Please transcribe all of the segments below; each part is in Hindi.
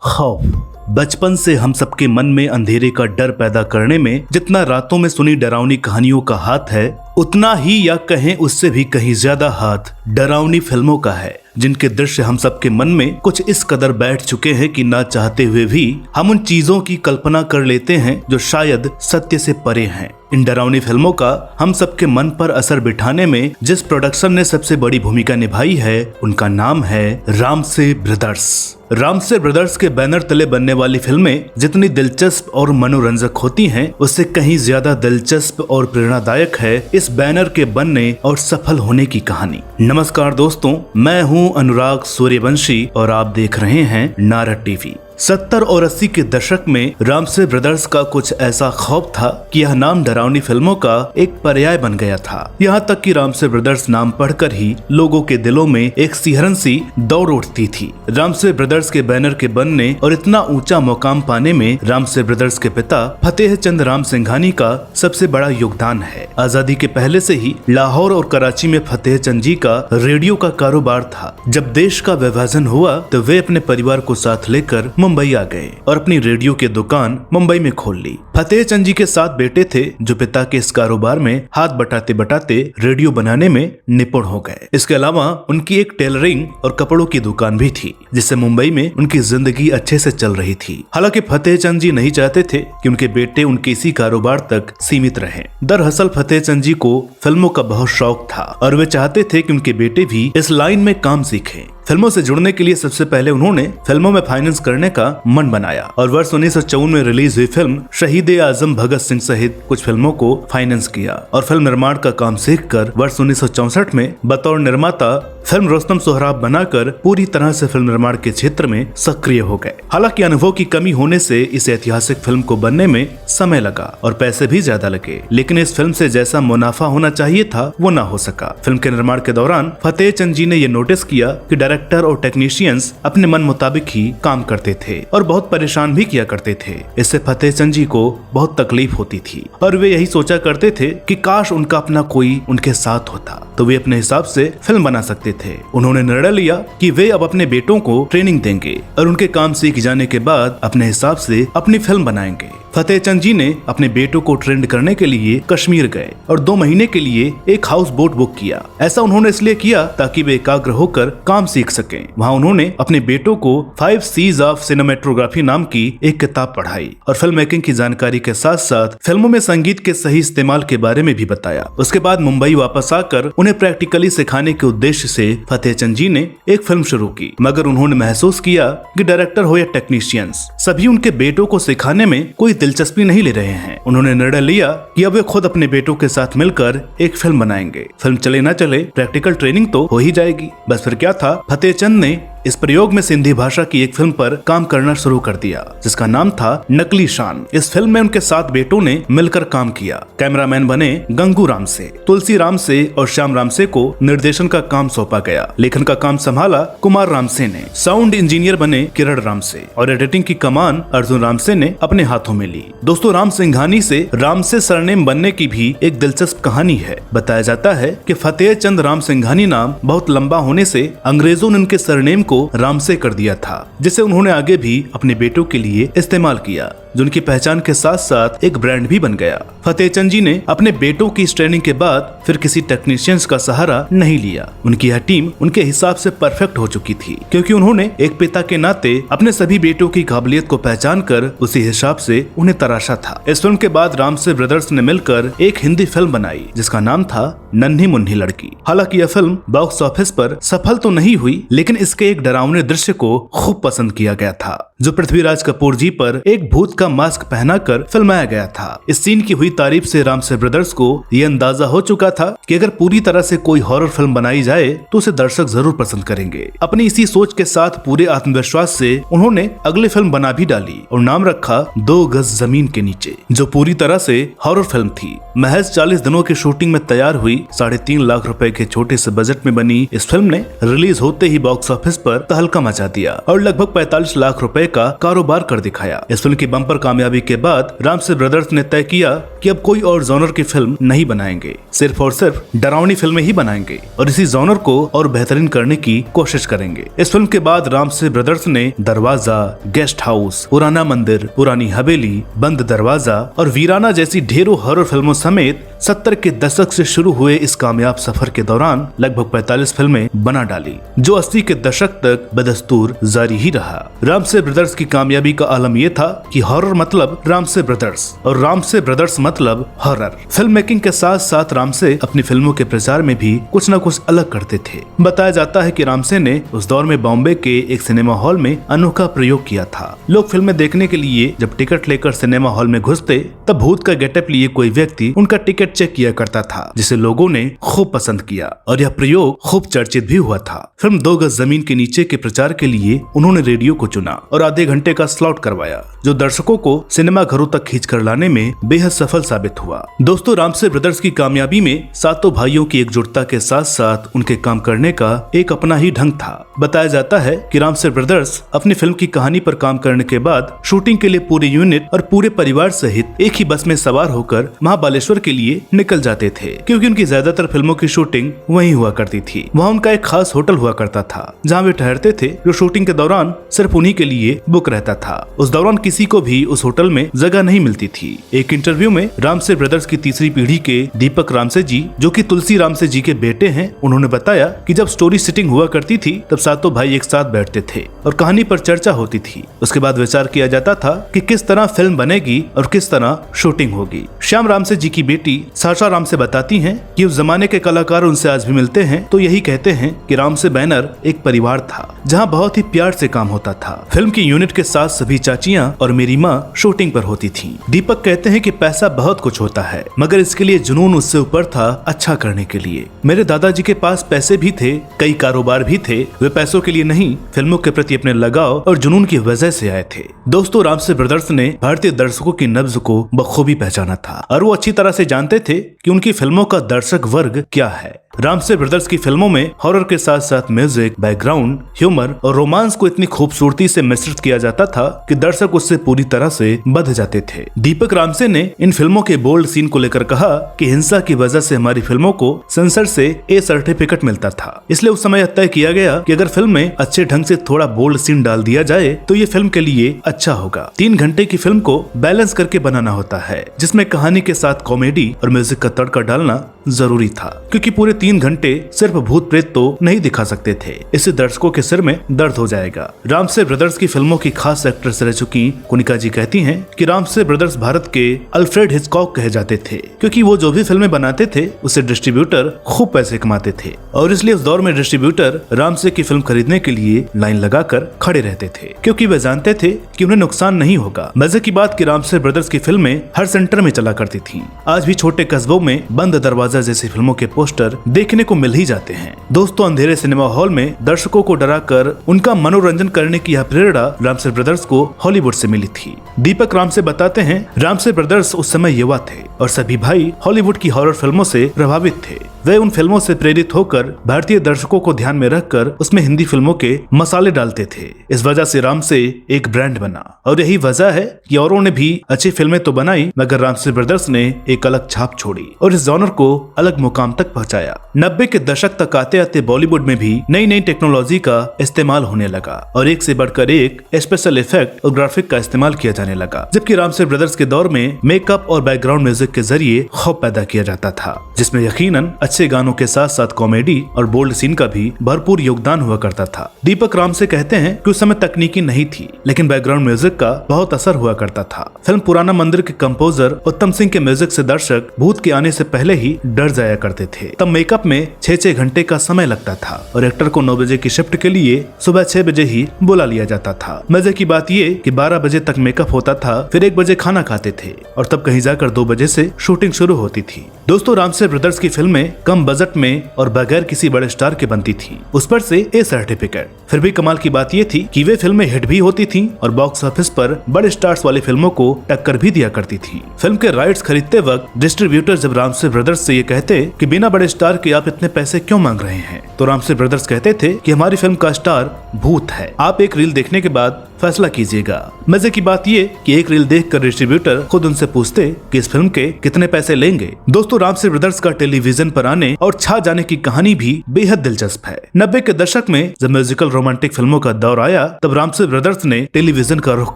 खौफ बचपन से हम सबके मन में अंधेरे का डर पैदा करने में जितना रातों में सुनी डरावनी कहानियों का हाथ है, उतना ही या कहें उससे भी कहीं ज्यादा हाथ डरावनी फिल्मों का है, जिनके दृश्य हम सबके मन में कुछ इस कदर बैठ चुके हैं कि ना चाहते हुए भी हम उन चीजों की कल्पना कर लेते हैं जो शायद सत्य से परे हैं। इन डरावनी फिल्मों का हम सबके मन पर असर बिठाने में जिस प्रोडक्शन ने सबसे बड़ी भूमिका निभाई है, उनका नाम है रामसे ब्रदर्स। रामसे ब्रदर्स के बैनर तले बनने वाली फिल्में जितनी दिलचस्प और मनोरंजक होती हैं, उससे कहीं ज्यादा दिलचस्प और प्रेरणादायक है इस बैनर के बनने और सफल होने की कहानी। नमस्कार दोस्तों, मैं हूं अनुराग सूर्यवंशी और आप देख रहे हैं नारद टीवी। 70 और 80 के दशक में रामसे ब्रदर्स का कुछ ऐसा खौफ था कि यह नाम डरावनी फिल्मों का एक पर्याय बन गया था। यहाँ तक कि रामसे ब्रदर्स नाम पढ़कर ही लोगों के दिलों में एक सिहरन सी दौड़ उठती थी। रामसे ब्रदर्स के बैनर के बनने और इतना ऊंचा मुकाम पाने में रामसे ब्रदर्स के पिता फतेह चंद राम सिंघानी का सबसे बड़ा योगदान है। आजादी के पहले से ही लाहौर और कराची में फतेह चंद जी का रेडियो का कारोबार था। जब देश का विभाजन हुआ तो वे अपने परिवार को साथ लेकर मुंबई आ गए और अपनी रेडियो की दुकान मुंबई में खोल ली। फतेह चंद जी के 7 बेटे थे जो पिता के इस कारोबार में हाथ बटाते बटाते रेडियो बनाने में निपुण हो गए। इसके अलावा उनकी एक टेलरिंग और कपड़ों की दुकान भी थी, जिससे मुंबई में उनकी जिंदगी अच्छे से चल रही थी। हालांकि फतेह चंद जी नहीं चाहते थे कि उनके बेटे उनके इसी कारोबार तक सीमित रहें। दरअसल फतेह चंद जी को फिल्मों का बहुत शौक था और वे चाहते थे कि उनके बेटे भी इस लाइन में काम सीखें। फिल्मों से जुड़ने के लिए सबसे पहले उन्होंने फिल्मों में फाइनेंस करने का मन बनाया और वर्ष 1954 में रिलीज हुई फिल्म शहीद आजम भगत सिंह सहित कुछ फिल्मों को फाइनेंस किया और फिल्म निर्माण का काम सीखकर वर्ष 1964 में बतौर निर्माता फिल्म रुस्तम सोहराब बनाकर पूरी तरह से फिल्म निर्माण के क्षेत्र में सक्रिय हो गए। हालांकि अनुभव की कमी होने से इस ऐतिहासिक फिल्म को बनने में समय लगा और पैसे भी ज्यादा लगे, लेकिन इस फिल्म से जैसा मुनाफा होना चाहिए था वो ना हो सका। फिल्म के निर्माण के दौरान फतेह चंद जी ने ये नोटिस किया कि डायरेक्टर और टेक्नीशियंस अपने मन मुताबिक ही काम करते थे और बहुत परेशान भी किया करते थे। इससे फतेह चंद जी को बहुत तकलीफ होती थी और वे यही सोचा करते थे कि काश उनका अपना कोई उनके साथ होता तो वे अपने हिसाब से फिल्म बना सकते थे। उन्होंने निर्णय लिया कि वे अब अपने बेटों को ट्रेनिंग देंगे और उनके काम सीख जाने के बाद अपने हिसाब से अपनी फिल्म बनाएंगे। फतेह चंद जी ने अपने बेटों को ट्रेंड करने के लिए कश्मीर गए और 2 महीने के लिए एक हाउस बोट बुक किया। ऐसा उन्होंने इसलिए किया ताकि वे एकाग्र होकर काम सीख सकें। वहाँ उन्होंने अपने बेटों को 5 C's ऑफ सिनेमेटोग्राफी नाम की एक किताब पढ़ाई और फिल्म मेकिंग की जानकारी के साथ साथ फिल्मों में संगीत के सही इस्तेमाल के बारे में भी बताया। उसके बाद मुंबई वापस आकर उन्हें प्रैक्टिकली सिखाने के उद्देश्य से फतेह चंद जी ने एक फिल्म शुरू की, मगर उन्होंने महसूस किया कि डायरेक्टर हो या टेक्नीशियंस, सभी उनके बेटों को सिखाने में कोई दिलचस्पी नहीं ले रहे हैं। उन्होंने निर्णय लिया कि अब वे खुद अपने बेटों के साथ मिलकर एक फिल्म बनाएंगे। फिल्म चले ना चले प्रैक्टिकल ट्रेनिंग तो हो ही जाएगी। बस फिर क्या था, फतेह चंद ने इस प्रयोग में सिंधी भाषा की एक फिल्म पर काम करना शुरू कर दिया जिसका नाम था नकली शान। इस फिल्म में उनके 7 बेटों ने मिलकर काम किया। कैमरामैन बने गंगू रामसे, तुलसी रामसे और श्याम रामसे को निर्देशन का काम सौंपा गया। लेखन का काम संभाला कुमार रामसे ने। साउंड इंजीनियर बने किरण रामसे और एडिटिंग की कमान अर्जुन रामसे ने अपने हाथों में ली। दोस्तों, राम सिंघानी से रामसे सरनेम बनने की भी एक दिलचस्प कहानी है। बताया जाता है कि फतेह चंद राम सिंघानी नाम बहुत लंबा होने से अंग्रेजों ने उनके सरनेम को रामसे कर दिया था, जिसे उन्होंने आगे भी अपने बेटों के लिए इस्तेमाल किया, जो उनकी पहचान के साथ साथ एक ब्रांड भी बन गया। फतेह चंद जी ने अपने बेटों की इस ट्रेनिंग के बाद फिर किसी टेक्नीशियंस का सहारा नहीं लिया। उनकी यह टीम उनके हिसाब से परफेक्ट हो चुकी थी, क्योंकि उन्होंने एक पिता के नाते अपने सभी बेटों की काबिलियत को पहचान कर उसी हिसाब से उन्हें तराशा था। इस फिल्म के बाद रामसे ब्रदर्स ने मिलकर एक हिंदी फिल्म बनाई जिसका नाम था नन्ही मुन्नी लड़की। हालांकि यह फिल्म बॉक्स ऑफिस पर सफल तो नहीं हुई, लेकिन इसके एक डरावने दृश्य को खूब पसंद किया गया था, जो पृथ्वीराज कपूर जी पर एक भूत का मास्क पहनाकर फिल्माया गया था। इस सीन की हुई तारीफ से रामसे ब्रदर्स को ये अंदाजा हो चुका था कि अगर पूरी तरह से कोई हॉरर फिल्म बनाई जाए तो उसे दर्शक जरूर पसंद करेंगे। अपनी इसी सोच के साथ पूरे आत्मविश्वास से उन्होंने अगली फिल्म बना भी डाली और नाम रखा 2 गज जमीन के नीचे, जो पूरी तरह से हॉरर फिल्म थी। महज 40 दिनों की शूटिंग में तैयार हुई 3.5 लाख रुपए के छोटे से बजट में बनी इस फिल्म ने रिलीज होते ही बॉक्स ऑफिस पर तहलका मचा दिया और लगभग 45 लाख रुपए का कारोबार कर दिखाया। इस फिल्म की बम्पर कामयाबी के बाद रामसे ब्रदर्स ने तय किया कि अब कोई और जॉनर की फिल्म नहीं बनाएंगे, सिर्फ और सिर्फ डरावनी फिल्में ही बनाएंगे और इसी जॉनर को और बेहतरीन करने की कोशिश करेंगे। इस फिल्म के बाद रामसे ब्रदर्स ने दरवाजा, गेस्ट हाउस, पुराना मंदिर, पुरानी हवेली, बंद दरवाजा और वीराना जैसी ढेरों हॉरर फिल्मों समेत 70 के दशक से शुरू हुए इस कामयाब सफर के दौरान लगभग 45 फिल्में बना डाली, जो 80 के दशक तक बदस्तूर जारी ही रहा। रामसे ब्रदर्स की कामयाबी का आलम यह था कि हॉरर मतलब रामसे ब्रदर्स और रामसे ब्रदर्स मतलब हॉरर। फिल्म मेकिंग के साथ साथ रामसे अपनी फिल्मों के प्रचार में भी कुछ न कुछ अलग करते थे। बताया जाता है कि रामसे ने उस दौर में बॉम्बे के एक सिनेमा हॉल में अनोखा प्रयोग किया था। लोग फिल्में देखने के लिए जब टिकट लेकर सिनेमा हॉल में घुसते तब भूत का गेटअप लिए कोई व्यक्ति उनका टिकट चेक किया करता था, जिसे लोगों ने खूब पसंद किया और यह प्रयोग खूब चर्चित भी हुआ था। फिल्म 2 गज जमीन के नीचे के प्रचार के लिए उन्होंने रेडियो को चुना और आधे घंटे का स्लॉट करवाया, जो दर्शकों को सिनेमा घरों तक खींचकर लाने में बेहद सफल साबित हुआ। दोस्तों, रामसे ब्रदर्स की कामयाबी में सातों भाइयों की एकजुटता के साथ साथ उनके काम करने का एक अपना ही ढंग था। बताया जाता है कि रामसे ब्रदर्स अपनी फिल्म की कहानी पर काम करने के बाद शूटिंग के लिए पूरे यूनिट और पूरे परिवार सहित एक ही बस में सवार होकर महाबालेश्वर के लिए निकल जाते थे, क्योंकि उनकी ज्यादातर फिल्मों की शूटिंग वहीं हुआ करती थी। वहाँ उनका एक खास होटल हुआ करता था जहाँ वे ठहरते थे, जो शूटिंग के दौरान सिर्फ उन्हीं के लिए बुक रहता था। उस दौरान किसी को भी उस होटल में जगह नहीं मिलती थी। एक इंटरव्यू में रामसे ब्रदर्स की तीसरी पीढ़ी के दीपक रामसे जी, जो कि तुलसी रामसे जी के बेटे हैं, उन्होंने बताया कि जब स्टोरी सिटिंग हुआ करती थी तब सातों भाई एक साथ बैठते थे और कहानी पर चर्चा होती थी। उसके बाद विचार किया जाता था कि किस तरह फिल्म बनेगी और किस तरह शूटिंग होगी। श्याम रामसे जी की बेटी साशा रामसे बताती हैं कि उस जमाने के कलाकार उनसे आज भी मिलते हैं तो यही कहते हैं कि रामसे बैनर एक परिवार था जहां बहुत ही प्यार से काम होता था। फिल्म की यूनिट के साथ सभी चाचियां और मेरी माँ शूटिंग पर होती थीं। दीपक कहते हैं कि पैसा बहुत कुछ होता है, मगर इसके लिए जुनून उससे ऊपर था अच्छा करने के लिए। मेरे दादाजी के पास पैसे भी थे, कई कारोबार भी थे, वे पैसों के लिए नहीं, फिल्मों के प्रति अपने लगाव और जुनून की वजह से आए थे। दोस्तों, रामसे ब्रदर्स ने भारतीय दर्शकों की नब्ज को बखूबी पहचाना था और वो अच्छी तरह से जानते थे कि उनकी फिल्मों का दर्शक वर्ग क्या है। रामसे ब्रदर्स की फिल्मों में हॉरर के साथ साथ म्यूजिक, बैकग्राउंड, ह्यूमर और रोमांस को इतनी खूबसूरती से मिश्रित किया जाता था कि दर्शक उससे पूरी तरह से बंध जाते थे। दीपक रामसे ने इन फिल्मों के बोल्ड सीन को लेकर कहा कि हिंसा की वजह से हमारी फिल्मों को सेंसर से ए सर्टिफिकेट मिलता था, इसलिए उस समय तय किया गया कि अगर फिल्म में अच्छे ढंग से थोड़ा बोल्ड सीन डाल दिया जाए तो ये फिल्म के लिए अच्छा होगा। 3 घंटे की फिल्म को बैलेंस करके बनाना होता है, जिसमें कहानी के साथ कॉमेडी और म्यूजिक का तड़का डालना जरूरी था, क्योंकि पूरे 3 घंटे सिर्फ भूत प्रेत तो नहीं दिखा सकते थे, इससे दर्शकों के सिर में दर्द हो जाएगा। रामसे ब्रदर्स की फिल्मों की खास एक्ट्रेस रह चुकी कुनिका जी कहती हैं कि रामसे ब्रदर्स भारत के अल्फ्रेड हिचकॉक कहे जाते थे, क्योंकि वो जो भी फिल्में बनाते थे उससे डिस्ट्रीब्यूटर खूब पैसे कमाते थे और इसलिए उस दौर में डिस्ट्रीब्यूटर रामसे की फिल्म खरीदने के लिए लाइन लगाकर खड़े रहते थे, क्योंकि वे जानते थे कि उन्हें नुकसान नहीं होगा। मजे की बात कि रामसे ब्रदर्स की फिल्में हर सेंटर में चला करती थी। आज भी छोटे कस्बों में बंद दरवाजा जैसी फिल्मों के पोस्टर देखने को मिल ही जाते हैं। दोस्तों, अंधेरे सिनेमा हॉल में दर्शकों को डराकर उनका मनोरंजन करने की यह प्रेरणा रामसे ब्रदर्स को हॉलीवुड से मिली थी। दीपक रामसे बताते हैं, रामसे ब्रदर्स उस समय युवा थे और सभी भाई हॉलीवुड की हॉरर फिल्मों से प्रभावित थे। वे उन फिल्मों से प्रेरित होकर भारतीय दर्शकों को ध्यान में रखकर उसमें हिंदी फिल्मों के मसाले डालते थे। इस वजह से रामसे एक ब्रांड बना और यही वजह है कि औरों ने भी अच्छी फिल्में तो बनाई, मगर रामसे ब्रदर्स ने एक अलग छाप छोड़ी और इस जॉनर को अलग मुकाम तक पहुंचाया। 90 के दशक तक आते आते बॉलीवुड में भी नई नई टेक्नोलॉजी का इस्तेमाल होने लगा और एक से बढ़कर एक स्पेशल इफेक्ट और ग्राफिक का इस्तेमाल किया जाने लगा, जबकि रामसे ब्रदर्स के दौर में मेकअप और बैकग्राउंड म्यूजिक के जरिए खौफ पैदा किया जाता था, जिसमें यकीनन अच्छे गानों के साथ साथ कॉमेडी और बोल्ड सीन का भी भरपूर योगदान हुआ करता था। दीपक रामसे कहते हैं कि उस समय तकनीकी नहीं थी, लेकिन बैकग्राउंड म्यूजिक का बहुत असर हुआ करता था। फिल्म पुराना मंदिर के कंपोजर उत्तम सिंह के म्यूजिक से दर्शक भूत के आने से पहले ही डर जाया करते थे। तब मेकअप में 6-6 घंटे का समय लगता था और एक्टर को 9 बजे की शिफ्ट के लिए सुबह 6 बजे ही बुला लिया जाता था। मजे की बात ये कि 12 बजे तक मेकअप होता था, फिर 1 बजे खाना खाते थे और तब कहीं जाकर 2 बजे से शूटिंग शुरू होती थी। दोस्तों, रामसे ब्रदर्स की फिल्में कम बजट में और बगैर किसी बड़े स्टार के बनती थी, उस पर से ए सर्टिफिकेट। फिर भी कमाल की बात ये थी कि वे फिल्में हिट भी होती थीं और बॉक्स ऑफिस पर बड़े स्टार्स वाली फिल्मों को टक्कर भी दिया करती थी। फिल्म के राइट्स खरीदते वक्त डिस्ट्रीब्यूटर जब रामसे ब्रदर्स से ये कहते कि बिना बड़े स्टार के आप इतने पैसे क्यों मांग रहे हैं, तो रामसे ब्रदर्स कहते थे कि हमारी फिल्म का स्टार भूत है। आप एक रील देखने के बाद फैसला कीजिएगा। मजे की बात ये कि एक रील देखकर डिस्ट्रीब्यूटर खुद उनसे पूछते कि इस फिल्म के कितने पैसे लेंगे। दोस्तों, रामसे ब्रदर्स का टेलीविजन पर आने और छा जाने की कहानी भी बेहद दिलचस्प है। 90 के दशक में जब म्यूजिकल रोमांटिक फिल्मों का दौर आया तब रामसे ब्रदर्स ने टेलीविजन का रुख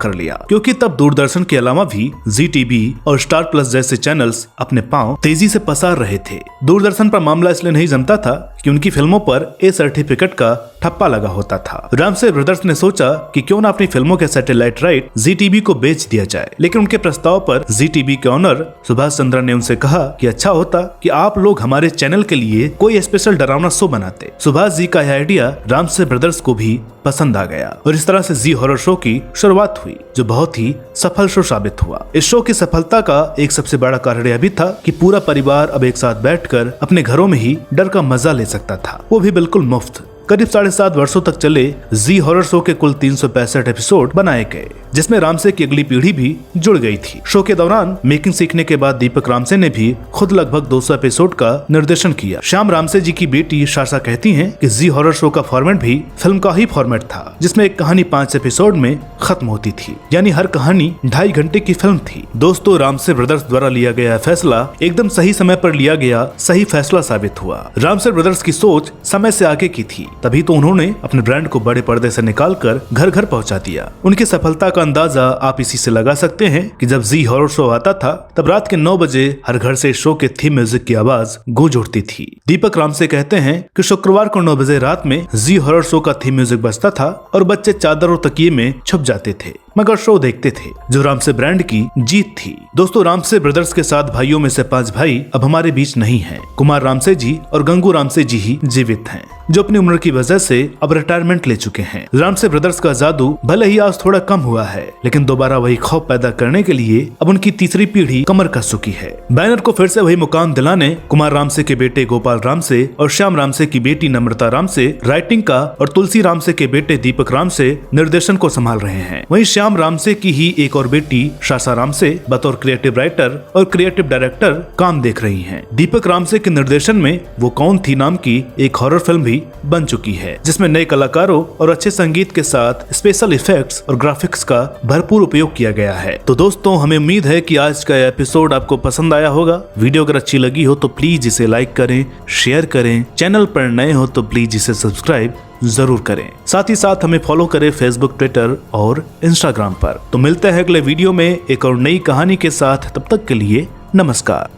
कर लिया, क्योंकि तब दूरदर्शन के अलावा भी जी टीवी और स्टार प्लस जैसे चैनल्स अपने पांव तेजी से पसार रहे थे। दूरदर्शन पर मामला इसलिए नहीं जमता था कि उनकी फिल्मों पर ए सर्टिफिकेट का ठप्पा लगा होता था। रामसे ब्रदर्स ने सोचा कि क्यों ना अपनी फिल्मों के सैटेलाइट राइट जी टीवी को बेच दिया जाए, लेकिन उनके प्रस्ताव पर जी टीवी के ऑनर सुभाष चंद्र ने उनसे कहा कि अच्छा होता कि आप लोग हमारे चैनल के लिए कोई स्पेशल डरावना शो बनाते। सुभाष जी का यह आइडिया रामसे ब्रदर्स को भी पसंद आ गया और इस तरह से जी हॉरर शो की शुरुआत हुई, जो बहुत ही सफल शो साबित हुआ। इस शो की सफलता का एक सबसे बड़ा कारण यह भी था कि पूरा परिवार अब एक साथ बैठकर अपने घरों में ही डर का मजा ले सकता था, वो भी बिल्कुल मुफ्त। करीब 7.5 वर्षों तक चले जी हॉरर शो के कुल 365 एपिसोड बनाए गए, जिसमें रामसे की अगली पीढ़ी भी जुड़ गई थी। शो के दौरान मेकिंग सीखने के बाद दीपक रामसे ने भी खुद लगभग 200 एपिसोड का निर्देशन किया। श्याम रामसे जी की बेटी शासा कहती हैं कि जी हॉरर शो का फॉर्मेट भी फिल्म का ही फॉर्मेट था, जिसमें एक कहानी 5 एपिसोड में खत्म होती थी, यानी हर कहानी 2.5 घंटे की फिल्म थी। दोस्तों, रामसे ब्रदर्स द्वारा लिया गया फैसला एकदम सही समय पर लिया गया सही फैसला साबित हुआ। रामसे ब्रदर्स की सोच समय से आगे की थी, तभी तो उन्होंने अपने ब्रांड को बड़े पर्दे से निकालकर घर घर पहुंचा दिया। उनकी सफलता का अंदाजा आप इसी से लगा सकते हैं कि जब जी हॉरर शो आता था तब रात के 9 बजे हर घर से शो के थीम म्यूजिक की आवाज गूंज उठती थी। दीपक रामसे कहते हैं कि शुक्रवार को 9 बजे रात में जी हॉरर शो का थीम म्यूजिक बजता था और बच्चे चादर और तकिए में छुप जाते थे मगर शो देखते थे, जो रामसे ब्रांड की जीत थी। दोस्तों, रामसे ब्रदर्स के 7 भाइयों में से 5 भाई अब हमारे बीच नहीं हैं। कुमार रामसे जी और गंगू रामसे जी ही जीवित हैं, जो अपनी उम्र की वजह से अब रिटायरमेंट ले चुके हैं। रामसे ब्रदर्स का जादू भले ही आज थोड़ा कम हुआ है, लेकिन दोबारा वही खौफ पैदा करने के लिए अब उनकी तीसरी पीढ़ी कमर कस चुकी है। बैनर को फिर से वही मुकाम दिलाने कुमार रामसे के बेटे गोपाल रामसे और श्याम रामसे की बेटी नम्रता रामसे राइटिंग का और तुलसी रामसे के बेटे दीपक रामसे निर्देशन को संभाल रहे हैं। वहीं श्याम रामसे की ही एक और बेटी शासा रामसे बतौर क्रिएटिव राइटर और क्रिएटिव डायरेक्टर काम देख रही हैं। दीपक रामसे के निर्देशन में वो कौन थी नाम की एक हॉरर फिल्म भी बन चुकी है, जिसमें नए कलाकारों और अच्छे संगीत के साथ स्पेशल इफेक्ट्स और ग्राफिक्स का भरपूर उपयोग किया गया है। तो दोस्तों, हमें उम्मीद है कि आज का एपिसोड आपको पसंद आया होगा। वीडियो अगर अच्छी लगी हो तो प्लीज इसे लाइक करें, शेयर करें। चैनल पर नए हो तो प्लीज इसे सब्सक्राइब जरूर करें। साथ ही साथ हमें फॉलो करें फेसबुक, ट्विटर और इंस्टाग्राम पर। तो मिलते हैं अगले वीडियो में एक और नई कहानी के साथ। तब तक के लिए नमस्कार।